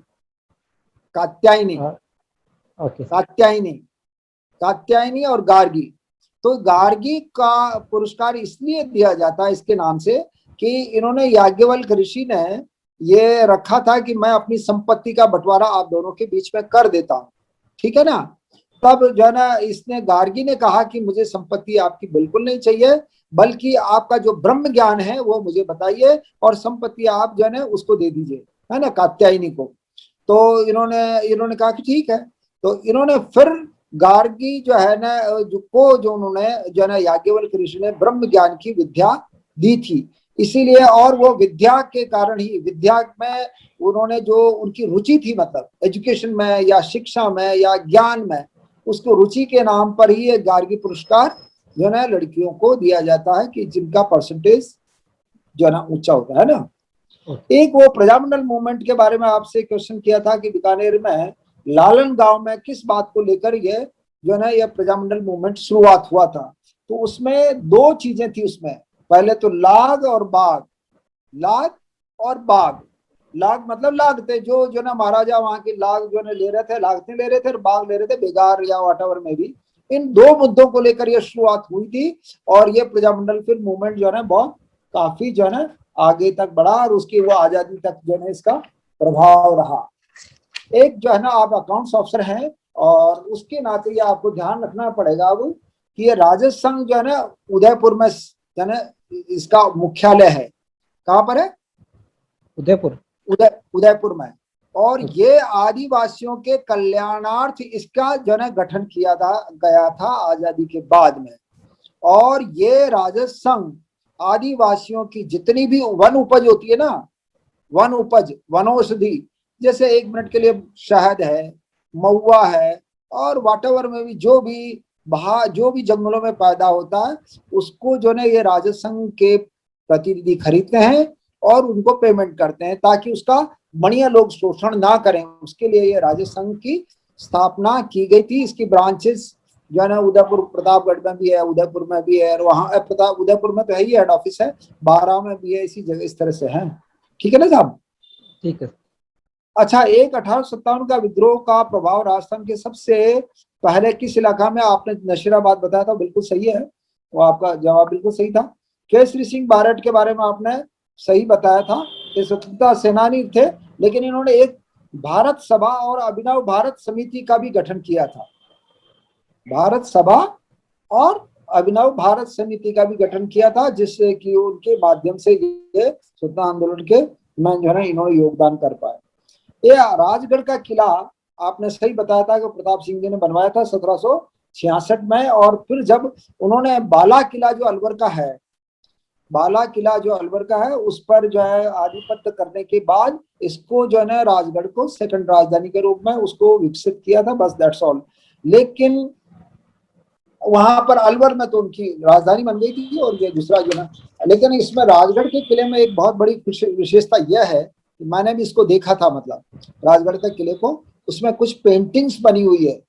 कात्यायनी। ओके। कात्यायनी, कात्यायनी और गार्गी। तो गार्गी का पुरस्कार इसलिए दिया जाता है इसके नाम से कि इन्होंने, याज्ञवल्क्य ऋषि ने ये रखा था कि मैं अपनी संपत्ति का बंटवारा आप दोनों के बीच में कर देता हूं, ठीक है ना? तब जो है ना इसने, गार्गी ने कहा कि मुझे संपत्ति आपकी बिल्कुल नहीं चाहिए, बल्कि आपका जो ब्रह्म ज्ञान है वो मुझे बताइए, और संपत्ति आप जो है ना उसको दे दीजिए, है ना, कात्यायनी को। तो इन्होंने इन्होंने कहा कि ठीक है। तो इन्होंने फिर गार्गी जो है ना जो उन्होंने जो है ना याज्ञवल्क्य ऋषि ने ब्रह्म ज्ञान की विद्या दी थी, इसीलिए, और वो विद्या के कारण ही, विद्या में उन्होंने जो उनकी रुचि थी, मतलब एजुकेशन में या शिक्षा में या ज्ञान में, उसको रुचि के नाम पर ही ये गार्गी पुरस्कार जो है लड़कियों को दिया जाता है कि जिनका परसेंटेज जो है ना ऊंचा होता है ना। एक वो प्रजामंडल मूवमेंट के बारे में आपसे क्वेश्चन किया था कि बीकानेर में लालन गांव में किस बात को लेकर ये जो है ना ये प्रजामंडल मूवमेंट शुरुआत हुआ था। तो उसमें दो चीजें थी उसमें, पहले तो लाग और बाग। लाग और बाग, लाग मतलब लागते, जो ना महाराजा वहां की लाग जो ने ले रहे थे, लागते ले रहे थे, और बाग ले रहे थे बेगार या वॉटएवर में भी। इन दो मुद्दों को लेकर यह शुरुआत हुई थी, और ये प्रजामंडल फिर मूवमेंट जो है ना बहुत काफी जो है ना आगे तक बढ़ा, और उसकी वो आजादी तक जो है इसका प्रभाव रहा। एक जो है ना आप अकाउंट्स ऑफिसर हैं, और उसके नाते ये आपको ध्यान रखना पड़ेगा अब कि ये राजस्व संघ जो है ना उदयपुर में जो है ना इसका मुख्यालय है। कहाँ पर है? उदयपुर। उदयपुर में। और ये आदिवासियों के कल्याणार्थ इसका जो है गठन किया गया था आजादी के बाद में। और ये राजस्व संघ आदिवासियों की जितनी भी वन उपज होती है ना, वन उपज, वनौषधि, जैसे 1 मिनट के लिए शहद है, महुआ है, और वाटेवर में भी जो भी जंगलों में पैदा होता है, उसको जो है ये राजस्व संघ के प्रतिनिधि खरीदते हैं और उनको पेमेंट करते हैं, ताकि उसका बढ़िया लोग शोषण ना करें। उसके लिए ये राजस्व संघ की स्थापना की गई थी। इसकी ब्रांचेस जो है ना उदयपुर, प्रतापगढ़ में भी है, उदयपुर में भी है, और वहाँ उदयपुर में तो है ही हेड ऑफिस है, बारां में भी है, इसी जगह इस तरह से है। ठीक है ना साहब? ठीक है। अच्छा, 1857 का विद्रोह का प्रभाव राजस्थान के सबसे पहले किस इलाका में? आपने नशीराबाद बताया था, बिल्कुल सही है, वो आपका जवाब बिल्कुल सही था। केसरी सिंह बारट के बारे में आपने सही बताया था, ये स्वतंत्रता सेनानी थे, लेकिन इन्होंने एक भारत सभा और अभिनव भारत समिति का भी गठन किया था। भारत सभा और अभिनव भारत समिति का भी गठन किया था, जिससे कि उनके माध्यम से ये स्वतंत्रता आंदोलन के में जो है इन्होंने योगदान कर पाए। ये राजगढ़ का किला आपने सही बताया था कि प्रताप सिंह जी ने बनवाया था 1766 में। और फिर जब उन्होंने बाला किला जो अलवर का है, बाला किला जो अलवर का है, उस पर जो है आधिपत्य करने के बाद इसको जो है ना राजगढ़ को सेकंड राजधानी के रूप में उसको विकसित किया था, बस दैट्स ऑल। लेकिन वहां पर अलवर में तो उनकी राजधानी बन गई थी, और ये दूसरा जो है, लेकिन इसमें राजगढ़ के किले में एक बहुत बड़ी विशेषता यह है कि मैंने भी इसको देखा था, मतलब राजगढ़ के किले को, उसमें कुछ पेंटिंग्स बनी हुई है।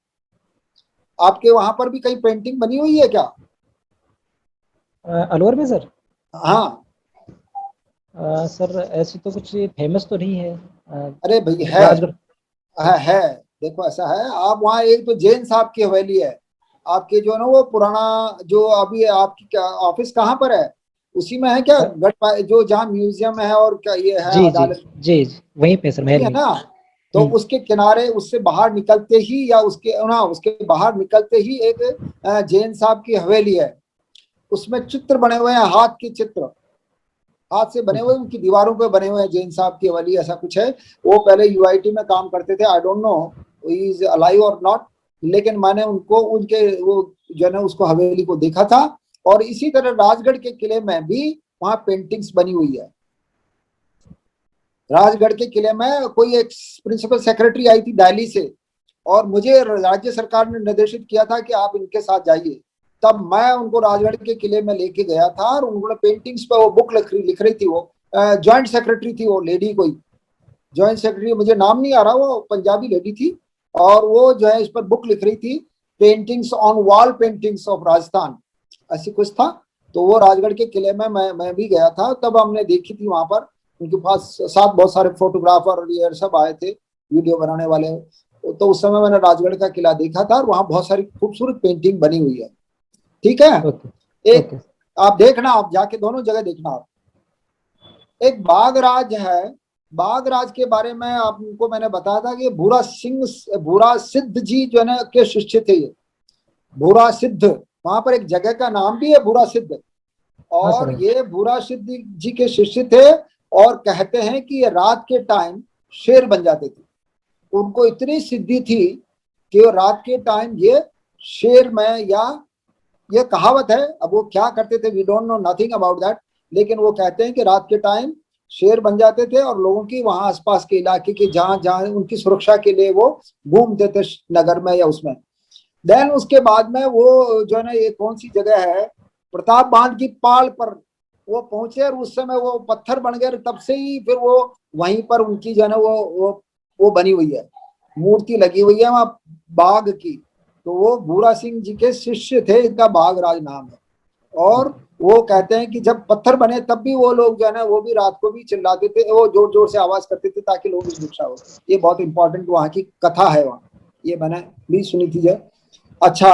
आपके वहां पर भी कहीं पेंटिंग बनी हुई है क्या? अलवर में सर? हाँ सर ऐसी तो कुछ फेमस तो नहीं है। अरे भाई है, राजगढ़ है। देखो ऐसा है, आप वहाँ एक तो जैन साहब की हवेली है, आपके जो है ना वो पुराना जो अभी आपकी ऑफिस कहाँ पर है, उसी में है क्या? जो जहाँ म्यूजियम है और क्या ये है जी जी अदालत, जी जी वहीं पे सर, महल है में। ना? तो उसके किनारे, उससे बाहर निकलते ही, या उसके बाहर निकलते ही एक जैन साहब की हवेली है। उसमें चित्र बने हुए हैं, हाथ के चित्र, हाथ से बने हुए, उनकी दीवारों पे बने हुए हैं, जैन साहब की हवेली ऐसा कुछ है। वो पहले यूआईटी में काम करते थे, I don't know he is alive और नॉट, लेकिन मैंने उनको उनके वो जो है ना उसको हवेली को देखा था। और इसी तरह राजगढ़ के किले में भी वहां पेंटिंग्स बनी हुई है। राजगढ़ के किले में कोई एक प्रिंसिपल सेक्रेटरी आई थी दिल्ली से, और मुझे राज्य सरकार ने निर्देशित किया था कि आप इनके साथ जाइए। तब मैं उनको राजगढ़ के किले में लेके गया था, और उन्होंने पेंटिंग्स पे वो बुक लिख रही थी, वो जॉइंट सेक्रेटरी थी, वो लेडी कोई जॉइंट सेक्रेटरी, मुझे नाम नहीं आ रहा, वो पंजाबी लेडी थी, और वो जो है इस पर बुक लिख रही थी, paintings on wall paintings of Rajasthan, ऐसी कुछ था। तो वो राजगढ़ के किले में मैं भी गया था, तब हमने देखी थी वहां पर। उनके पास साथ बहुत सारे फोटोग्राफर और ये सब आए थे, वीडियो बनाने वाले। तो उस समय मैंने राजगढ़ का किला देखा था, और वहां बहुत सारी खूबसूरत पेंटिंग बनी हुई है। ठीक है, एक आप देखना, आप जाके दोनों जगह देखना आप। एक बागराज है, बागराज के बारे में आपको मैंने बताया था कि भूरा सिद्ध जी जो है ना के शिष्य थे ये, भूरा सिद्ध, वहां पर एक जगह का नाम भी है भूरा सिद्ध। और ये भूरा सिद्ध जी के शिष्य थे, और कहते हैं कि ये रात के टाइम शेर बन जाते थे। उनको इतनी सिद्धि थी कि वो रात के टाइम ये शेर में, या ये कहावत है, अब वो क्या करते थे we don't know nothing about that, लेकिन वो कहते हैं कि रात के टाइम शेर बन जाते थे, और लोगों की वहां आसपास के इलाके की जहां जहां उनकी सुरक्षा के लिए वो घूमते थे नगर में या उसमें। देन उसके बाद में वो जो है ना, ये कौन सी जगह है, प्रताप बांध की पाल पर वो पहुंचे, और उस समय वो पत्थर बन गए, तब से ही फिर वो वहीं पर उनकी जो है ना वो बनी हुई है, मूर्ति लगी हुई है वहां बाघ की। तो वो भूरा सिंह जी के शिष्य थे, इनका बाघराज नाम है। और वो कहते हैं कि जब पत्थर बने तब भी वो लोग जो है ना वो भी रात को भी चिल्लाते थे, वो जोर जोर से आवाज करते थे ताकि लोगों की सुरक्षा हो। ये बहुत इंपॉर्टेंट वहाँ की कथा है, वहाँ ये मैंने भी सुनी थी जो। अच्छा,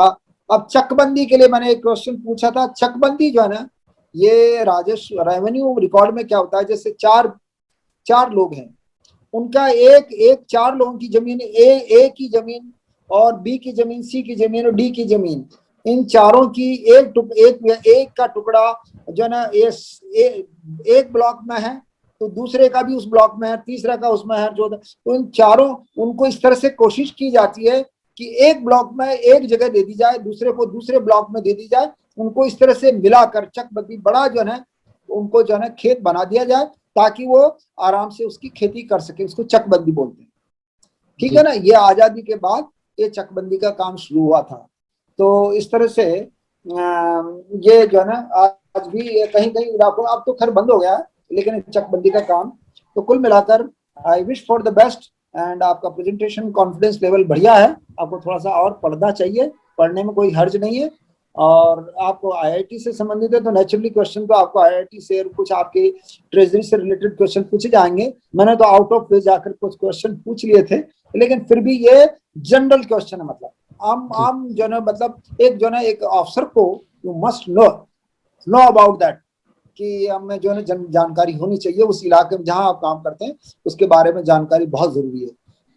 अब चकबंदी के लिए मैंने एक क्वेश्चन पूछा था। चकबंदी जो है ना, ये राजस्व रेवेन्यू रिकॉर्ड में क्या होता है, जैसे चार लोग हैं, उनका एक 4 लोगों की जमीन, ए की जमीन और बी की जमीन, सी की जमीन और डी की जमीन, इन चारों की एक का टुकड़ा जो है ना एक ब्लॉक में है, तो दूसरे का भी उस ब्लॉक में है, तीसरा का उसमें है, जो तो इन चारों उनको इस तरह से कोशिश की जाती है कि एक ब्लॉक में एक जगह दे दी जाए, दूसरे को दूसरे ब्लॉक में दे दी जाए, उनको इस तरह से मिलाकर चकबंदी बड़ा जो है उनको जो है खेत बना दिया जाए ताकि वो आराम से उसकी खेती कर सके, उसको चकबंदी बोलते हैं। ठीक है ना। ये आजादी के बाद ये चकबंदी का काम शुरू हुआ था। तो इस तरह से ये जो है ना आज भी कहीं कहीं इलाकों, अब तो खैर बंद हो गया है, लेकिन चकबंदी का काम। तो कुल मिलाकर आई wish for the best and आपका प्रेजेंटेशन कॉन्फिडेंस लेवल बढ़िया है। आपको थोड़ा सा और पढ़ना चाहिए, पढ़ने में कोई हर्ज नहीं है। और आपको आईआईटी से संबंधित है तो नेचुरली क्वेश्चन तो आपको आईआईटी से कुछ आपके ट्रेजरी से रिलेटेड क्वेश्चन पूछे जाएंगे। मैंने तो आउट ऑफ वे जाकर कुछ क्वेश्चन पूछ लिए थे, लेकिन फिर भी ये जनरल क्वेश्चन है, मतलब आम जो है, मतलब एक जो है एक ऑफिसर को you must know about that कि हमें जो है जानकारी होनी चाहिए उस इलाके में जहां आप काम करते हैं, उसके बारे में जानकारी बहुत जरूरी है।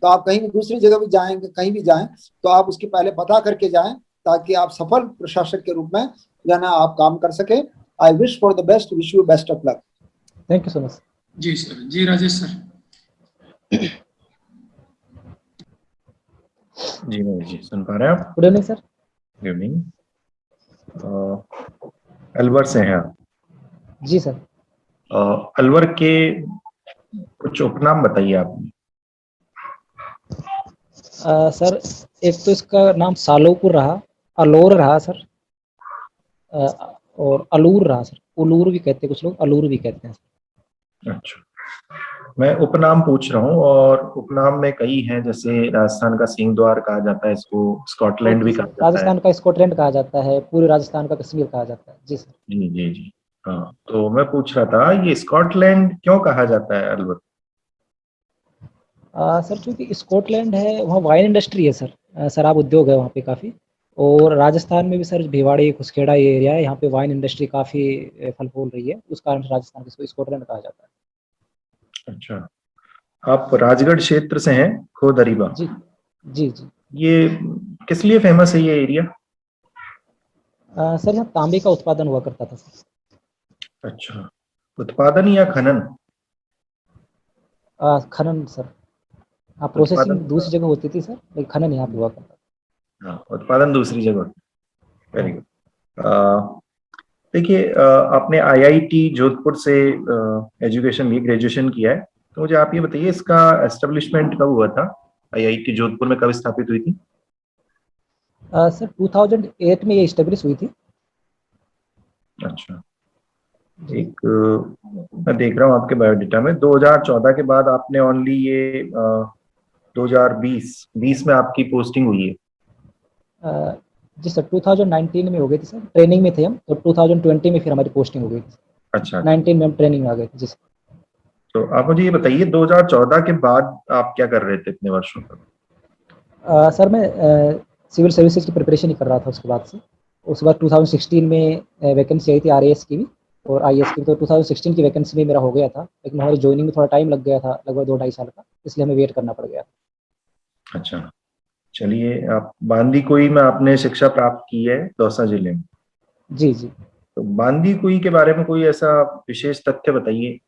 तो आप कहीं भी दूसरी जगह भी जाएंगे, कहीं भी जाएं तो आप उसके पहले पता करके जाएं ताकि आप सफल प्रशासक के रूप में जो है ना आप काम कर सके। I wish for the best, wish you best of luck. Thank you so much. जी सर। जी राजेश सर। जी मनीष जी, सुन पा रहे हैं आप? Good evening sir. Good evening. Alwar से हैं आप? जी सर। अलवर के कुछ उपनाम बताइए आप। सर एक तो इसका नाम सालोपुर रहा, अलोर रहा सर, और अलूर रहा सर। उलूर भी कहते हैं कुछ लोग, अलूर भी कहते हैं सर। अच्छा, मैं उपनाम पूछ रहा हूँ और उपनाम में कई हैं, जैसे राजस्थान का सिंह द्वार कहा जाता है, इसको स्कॉटलैंड भी कहा जाता है। राजस्थान का स्कॉटलैंड कहा जाता है, पूरे राजस्थान का कश्मीर कहा जाता है। जी सर। जी जी जी हाँ, तो मैं पूछ रहा था ये स्कॉटलैंड क्यों कहा जाता है अलवर? सर क्योंकि स्कॉटलैंड है, वहाँ वाइन इंडस्ट्री है सर, शराब उद्योग है वहाँ पे काफ़ी। और राजस्थान में भी सर भिवाड़ी खुसखेड़ा ये एरिया है, यहाँ पे वाइन इंडस्ट्री काफ़ी फल फूल रही है, उस कारण राजस्थान को स्कॉटलैंड कहा जाता है। अच्छा, आप राजगढ़ क्षेत्र से हैं, खोदरीबा? जी जी जी। ये किस लिए फेमस है ये एरिया? सर यहाँ तांबे का उत्पादन हुआ करता था सर। अच्छा, उत्पादन या खनन? खनन सर। हाँ, प्रोसेसिंग उत्पादन, दूसरी जगह होती थी सर, लेकिन खनन यहाँ पे हुआ करता था। हाँ, उत्पादन दूसरी जगह। Very good. देखिए, आपने आईआईटी जोधपुर से एजुकेशन ली, ग्रेजुएशन किया है, तो मुझे आप ये बताइए इसका एस्टेब्लिशमेंट कब हुआ था? आईआईटी जोधपुर में कब स्थापित हुई थी? सर 2008 में ये इस्टेब्लिश हुई थी। अच्छा, एक मैं देख रहा हूँ आपके बायोडेटा में 2014 के बाद आपने ओनली ये 2020 में आपकी पोस्टिंग हुई है। जी सर, 2019 में हो गई थी सर, ट्रेनिंग में थे हम, तो 2020 में फिर हमारी पोस्टिंग हो गई थी। अच्छा, 19 में हम ट्रेनिंग में आ गए थे। जी सर। तो आप मुझे ये बताइए 2014 के बाद आप क्या कर रहे थे इतने वर्षों तक? सर मैं सिविल सर्विसेज की प्रिपरेशन ही कर रहा था उसके बाद से। उसके बाद 2016 में वैकेंसी आई थी आरएएस की भी और आईएएस की भी, तो 2016 की वैकेंसी में मेरा हो गया था, लेकिन हमारी ज्वाइनिंग में थोड़ा टाइम लग गया था, लगभग 2-2.5 साल का, इसलिए हमें वेट करना पड़ गया। अच्छा, चलिए, आप बांदीकुई में आपने शिक्षा प्राप्त की है, दौसा जिले में। जी जी। तो बांदीकुई के बारे में कोई ऐसा विशेष तथ्य बताइए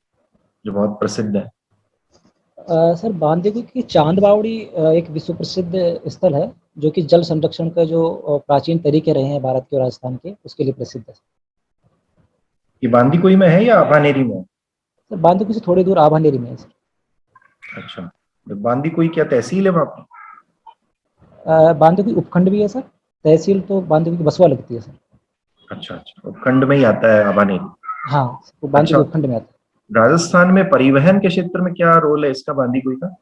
जो बहुत प्रसिद्ध है। सर बांदीकुई की चांद बावड़ी एक विश्व प्रसिद्ध स्थल है, जो कि जल संरक्षण का जो प्राचीन तरीके रहे हैं भारत के और राजस्थान के, उसके लिए प्रसिद्ध है। ये बांदीकुई में है या आभानेरी में है? सर बांदीकुई से थोड़ी दूर आभानेरी में है सर। अच्छा, तो बांदीकुई क्या तहसील है वहाँ पे? बांदीकुई उपखंड भी है सर, तहसील तो बांदीकुई की बसवा लगती है सर। अच्छा अच्छा, उपखंड में ही आता है आभानेरी। हाँ, वो बांदीकुई अच्छा, उपखंड में आता है। राजस्थान में परिवहन के क्षेत्र में क्या रोल है इसका, बांदीकुई का?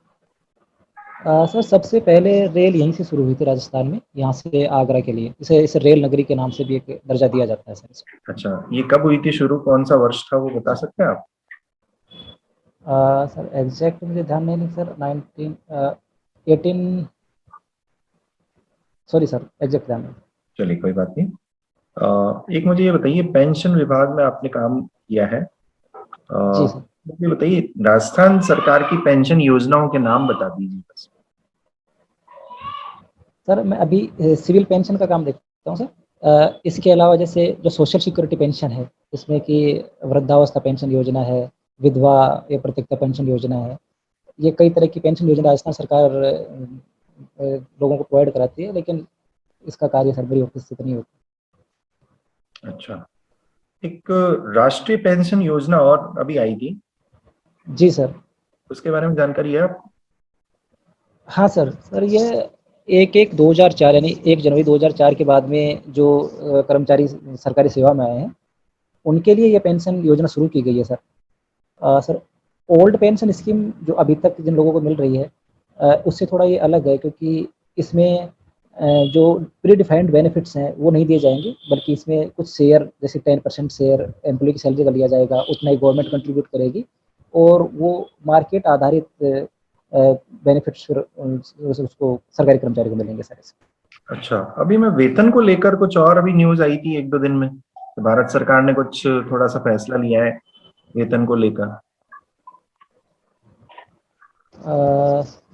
सर सबसे पहले रेल यहीं से शुरू हुई थी राजस्थान में, यहाँ से आगरा के लिए, इसे रेल नगरी के नाम से भी एक दर्जा दिया जाता है सर इसको। अच्छा, ये कब हुई थी शुरू, कौन सा वर्ष था वो बता सकते हैं आप? सर एग्जैक्ट मुझे ध्यान नहीं सर, 18 सॉरी सर, एग्जैक्ट ध्यान नहीं। चलिए, कोई बात नहीं। एक मुझे ये बताइए, पेंशन विभाग में आपने काम किया है, जी सर। मुझे बताइए राजस्थान सरकार की पेंशन योजनाओं के नाम बता दीजिए बस। सर मैं अभी सिविल पेंशन का काम देखता हूँ सर। इसके अलावा जैसे जो सोशल सिक्योरिटी पेंशन है, इसमें कि वृद्धावस्था पेंशन योजना है, विधवा या प्रत्येकता पेंशन योजना है। ये कई तरह की पेंशन योजना राजस्थान सरकार लोगों को प्रोवाइड कराती है, लेकिन इसका कार्य सरकारी ऑफिस से तो नहीं होता। अच्छा, एक राष्ट्रीय पेंशन योजना और अभी आई थी, जी सर। उसके बारे में जानकारी है आप? हाँ सर ये 1/1/2004 यानी 1 जनवरी 2004 के बाद में जो कर्मचारी सरकारी सेवा में आए हैं, उनके लिए ये पेंशन योजना शुरू की गई है sir. Sir old pension scheme जो अभी तक जिन लोगों को मिल रही है, उससे थोड़ा ये अलग है, क्योंकि इसमें जो प्री डिफाइंड बेनिफिट्स हैं वो नहीं दिए जाएंगे, बल्कि इसमें कुछ शेयर जैसे 10% शेयर एम्प्लॉय की सैलरी का लिया जाएगा, उतना ही गवर्नमेंट कंट्रीब्यूट करेगी, और वो मार्केट आधारित बेनिफिट्स उसको सरकारी कर्मचारी को मिलेंगे सर। अच्छा, अभी मैं वेतन को लेकर कुछ और अभी न्यूज आई थी 1-2 दिन में, भारत सरकार ने कुछ थोड़ा सा फैसला लिया है वेतन को लेकर।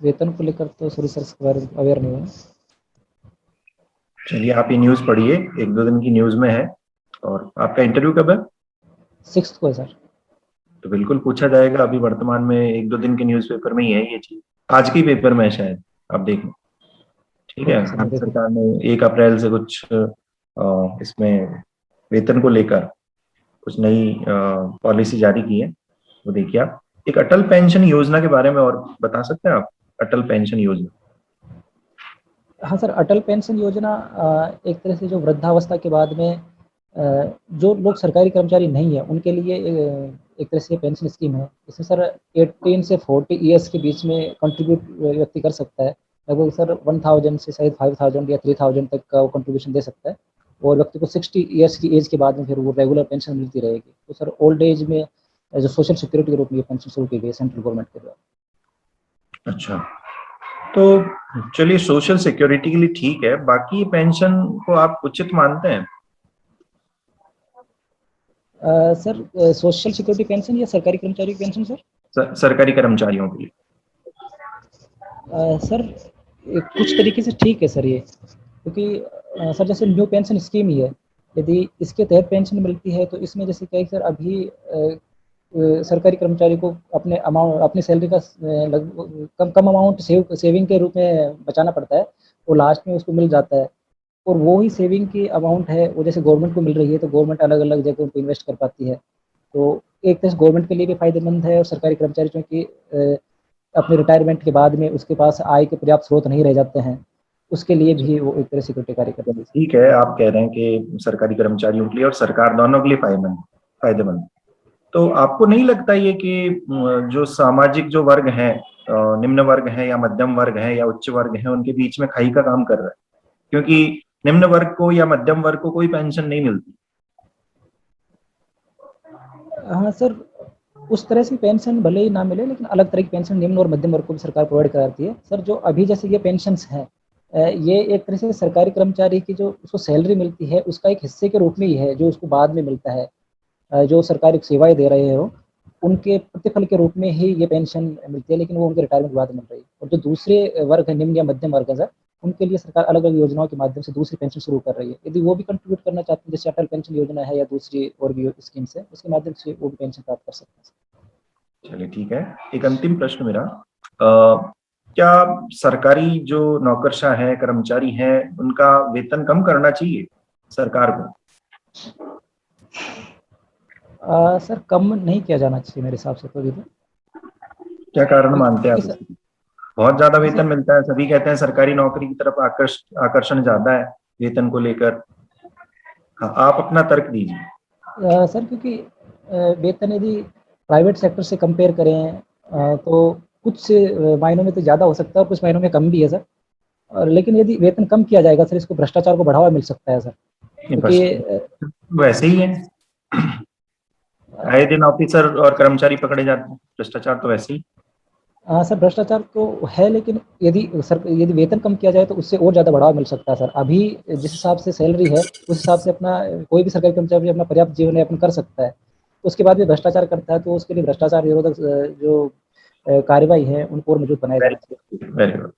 वेतन को लेकर तो सॉरी सर, इसके बारे में अवेयर नहीं हूँ। चलिए, आप ये न्यूज पढ़िए, 1-2 दिन की न्यूज में है। और आपका इंटरव्यू कब है? 6 को है सर। तो बिल्कुल पूछा जाएगा, अभी वर्तमान में 1-2 दिन के न्यूज़पेपर में ही है ये चीज, आज के पेपर में है शायद, आप देख लें। ठीक है, ओके सर, मैं भारत देखूँ। सरकार ने 1 अप्रैल से कुछ इसमें वेतन को लेकर कुछ नई पॉलिसी जारी की है, वो देखिए आप। एक अटल पेंशन योजना के बारे में और बता सकते हैं आप? अटल पेंशन योजना। हाँ सर, अटल पेंशन योजना एक तरह से जो वृद्धावस्था के बाद में जो लोग सरकारी कर्मचारी नहीं है उनके लिए एक तरह से पेंशन स्कीम है। इसमें सर 18 से 40 ईयर्स के बीच में कंट्रीब्यूट व्यक्ति कर सकता है। लगभग सर 1000 से शायद 5000 या 3000 तक का वो कंट्रीब्यूशन दे सकता है, और व्यक्ति को 60 ईयर्स की एज के बाद में फिर वो रेगुलर पेंशन मिलती रहेगी। तो सर ओल्ड एज में जो सोशल सिक्योरिटी के रूप में ये पेंशन शुरू की गई है सेंट्रल गवर्नमेंट के द्वारा। अच्छा, तो चलिए, सोशल सिक्योरिटी के लिए ठीक है, बाकी पेंशन को आप उचित मानते हैं? सर सोशल सिक्योरिटी पेंशन या सरकारी कर्मचारी की पेंशन सर? सरकारी कर्मचारियों के लिए। सर कुछ तरीके से ठीक है सर ये, क्योंकि सर जैसे न्यू पेंशन स्कीम ही है, यदि इसके तहत पेंशन मिलती है तो इसमें जैसे क्या है सर, अभी सरकारी कर्मचारी को अपने अमाउंट अपनी सैलरी का कम कम अमाउंट सेविंग के रूप में बचाना पड़ता है, वो लास्ट में उसको मिल जाता है, और वो ही सेविंग की अमाउंट है वो जैसे गवर्नमेंट को मिल रही है, तो गवर्नमेंट अलग अलग जगह उनको इन्वेस्ट कर पाती है। तो एक तरह से गवर्नमेंट के लिए भी फायदेमंद है, और सरकारी कर्मचारी क्योंकि अपने रिटायरमेंट के बाद में उसके पास आय के पर्याप्त स्रोत नहीं रह जाते हैं, उसके लिए भी वो एक तरह से सिक्योरिटी कार्य करती है। ठीक है, आप कह रहे हैं कि सरकारी कर्मचारियों के लिए और सरकार दोनों के लिए फायदेमंद। तो आपको नहीं लगता ये कि जो सामाजिक जो वर्ग है, निम्न वर्ग है या मध्यम वर्ग है या उच्च वर्ग है, उनके बीच में खाई का काम कर रहा है? क्योंकि निम्न वर्ग को या मध्यम वर्ग को कोई पेंशन नहीं मिलती। हाँ सर, उस तरह से पेंशन भले ही ना मिले, लेकिन अलग तरह की पेंशन निम्न और मध्यम वर्ग को भी सरकार प्रोवाइड कराती है सर। जो अभी जैसे ये पेंशन्स हैं, ये एक तरह से सरकारी कर्मचारी की जो उसको सैलरी मिलती है उसका एक हिस्से के रूप में ही है, जो उसको बाद में मिलता है। जो सरकारी सेवाएं दे रहे हो उनके प्रतिफल के रूप में ही ये पेंशन मिलती है, लेकिन वो उनके रिटायरमेंट के बाद मिल रही है। और जो दूसरे वर्ग है, निम्न या मध्यम वर्ग है सर, उनके लिए सरकार अलग अलग योजनाओं के माध्यम से दूसरी पेंशन शुरू कर रही है। यदि वो भी कंट्रीब्यूट करना चाहते हैं, जैसे अटल पेंशन योजना है या दूसरी और भी स्कीम्स है, उसके माध्यम से वो भी पेंशन प्राप्त कर सकते हैं। चलिए ठीक है, एक अंतिम प्रश्न मेरा, क्या सरकारी जो नौकरशाह है, कर्मचारी हैं, उनका वेतन कम करना चाहिए सरकार को? सर कम नहीं किया जाना चाहिए मेरे हिसाब से तो अभी तो। क्या कारण मानते हैं आप क्योंकि सर इसकी? बहुत ज्यादा जैसे वेतन मिलता है, सभी कहते हैं सरकारी नौकरी की तरफ आकर्षण ज्यादा है वेतन को लेकर। हाँ, आप अपना तर्क दीजिए। सर क्योंकि वेतन यदि प्राइवेट सेक्टर से कंपेयर करें तो कुछ मायनों में तो ज़्यादा हो सकता है और कुछ मायनों में कम भी है सर। और लेकिन यदि वेतन कम किया जाएगा सर, इसको भ्रष्टाचार को बढ़ावा मिल सकता है सर, क्योंकि वैसे ही है, आए दिन ऑफिसर और कर्मचारी पकड़े जाते हैं, भ्रष्टाचार तो वैसे ही। हाँ सर, भ्रष्टाचार तो है, लेकिन यदि वेतन कम किया जाए तो उससे और ज़्यादा बढ़ावा मिल सकता है सर। अभी जिस हिसाब से सैलरी है उस हिसाब से अपना कोई भी सरकारी कर्मचारी अपना पर्याप्त जीवन यापन कर सकता है। उसके बाद भी भ्रष्टाचार करता है तो उसके लिए भ्रष्टाचार निरोधक जो कार्रवाई है उनको और मजबूत बनाया जाना चाहिए। वेरी गुड,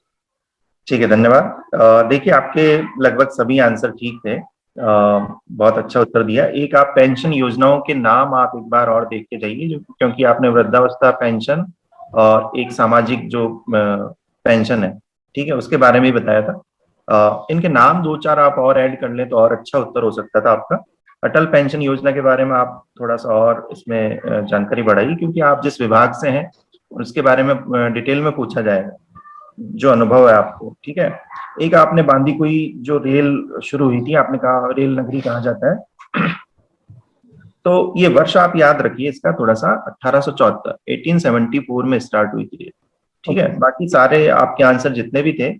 ठीक है, धन्यवाद। देखिए, आपके लगभग सभी आंसर ठीक थे, बहुत अच्छा उत्तर दिया। एक आप पेंशन योजनाओं के नाम आप एक बार और देख के जाइए, जो क्योंकि आपने वृद्धावस्था पेंशन और एक सामाजिक जो पेंशन है, ठीक है, उसके बारे में ही बताया था। इनके नाम दो चार आप और ऐड कर लें तो और अच्छा उत्तर हो सकता था आपका। अटल पेंशन योजना के बारे में आप थोड़ा सा और इसमें जानकारी बढ़ाइए, क्योंकि आप जिस विभाग से हैं उसके बारे में डिटेल में पूछा जाएगा, जो अनुभव है आपको, ठीक है। एक आपने बांदीकुई जो रेल शुरू हुई थी, आपने कहा रेल नगरी कहा जाता है, तो ये वर्ष आप याद रखिए इसका थोड़ा सा, 1874 1874 में स्टार्ट हुई थी, ठीक है। बाकी सारे आपके आंसर जितने भी थे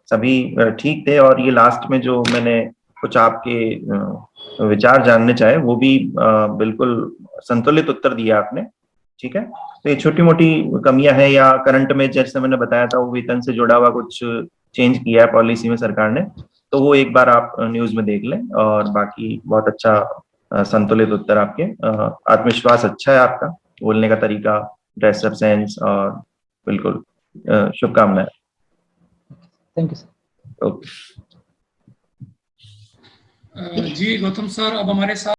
सभी ठीक थे, और ये लास्ट में जो मैंने कुछ आपके विचार जानने चाहे वो भी बिल्कुल संतुलित उत्तर दिया आपने, ठीक है। तो ये छोटी मोटी कमियां हैं, या करंट में जैसे मैंने बताया था वो वेतन से जुड़ा हुआ कुछ चेंज किया है पॉलिसी में सरकार ने, तो वो एक बार आप न्यूज में देख लें। और बाकी बहुत अच्छा संतुलित उत्तर आपके, आत्मविश्वास अच्छा है आपका, बोलने का तरीका, ड्रेसअप सेंस, और बिल्कुल शुभकामनाएं। Thank you sir. ओके जी गौतम सर, अब हमारे साथ